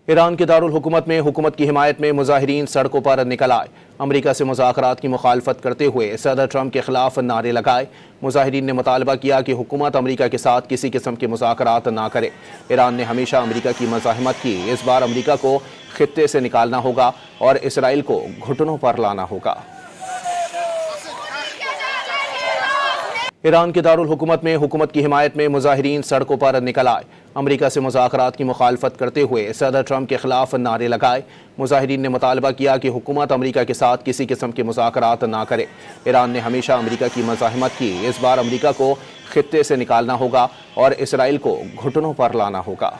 ایران کے دارالحکومت میں حکومت کی حمایت میں مظاہرین سڑکوں پر نکل آئے۔ امریکہ سے مذاکرات کی مخالفت کرتے ہوئے صدر ٹرمپ کے خلاف نعرے لگائے۔ مظاہرین نے مطالبہ کیا کہ حکومت امریکہ کے ساتھ کسی قسم کے مذاکرات نہ کرے۔ ایران نے ہمیشہ امریکہ کی مزاحمت کی، اس بار امریکہ کو خطے سے نکالنا ہوگا اور اسرائیل کو گھٹنوں پر لانا ہوگا۔ ایران کے دارالحکومت میں حکومت کی حمایت میں مظاہرین سڑکوں پر نکل آئے۔ امریکہ سے مذاکرات کی مخالفت کرتے ہوئے صدر ٹرمپ کے خلاف نعرے لگائے۔ مظاہرین نے مطالبہ کیا کہ حکومت امریکہ کے ساتھ کسی قسم کے مذاکرات نہ کرے۔ ایران نے ہمیشہ امریکہ کی مزاحمت کی، اس بار امریکہ کو خطے سے نکالنا ہوگا اور اسرائیل کو گھٹنوں پر لانا ہوگا۔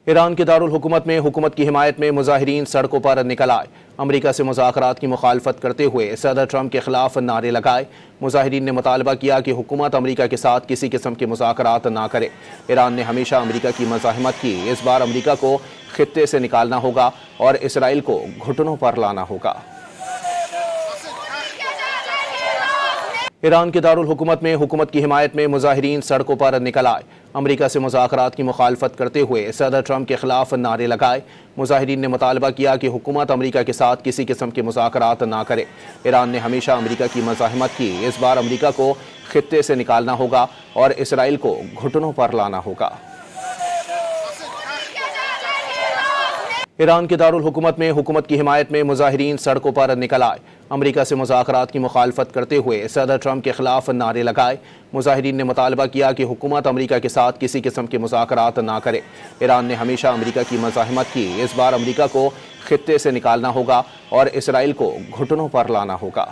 ایران کے دارالحکومت میں حکومت کی حمایت میں مظاہرین سڑکوں پر نکل آئے۔ امریکہ سے مذاکرات کی مخالفت کرتے ہوئے صدر ٹرمپ کے خلاف نعرے لگائے۔ مظاہرین نے مطالبہ کیا کہ حکومت امریکہ کے ساتھ کسی قسم کے مذاکرات نہ کرے۔ ایران نے ہمیشہ امریکہ کی مزاحمت کی، اس بار امریکہ کو خطے سے نکالنا ہوگا اور اسرائیل کو گھٹنوں پر لانا ہوگا۔ ایران کے دارالحکومت میں حکومت کی حمایت میں مظاہرین سڑکوں پر نکل آئے۔ امریکہ سے مذاکرات کی مخالفت کرتے ہوئے صدر ٹرمپ کے خلاف نعرے لگائے۔ مظاہرین نے مطالبہ کیا کہ حکومت امریکہ کے ساتھ کسی قسم کے مذاکرات نہ کرے۔ ایران نے ہمیشہ امریکہ کی مزاحمت کی، اس بار امریکہ کو خطے سے نکالنا ہوگا اور اسرائیل کو گھٹنوں پر لانا ہوگا۔ ایران کے دارالحکومت میں حکومت کی حمایت میں مظاہرین سڑکوں پر نکل آئے۔ امریکہ سے مذاکرات کی مخالفت کرتے ہوئے صدر ٹرمپ کے خلاف نعرے لگائے۔ مظاہرین نے مطالبہ کیا کہ حکومت امریکہ کے ساتھ کسی قسم کے مذاکرات نہ کرے۔ ایران نے ہمیشہ امریکہ کی مزاحمت کی، اس بار امریکہ کو خطے سے نکالنا ہوگا اور اسرائیل کو گھٹنوں پر لانا ہوگا۔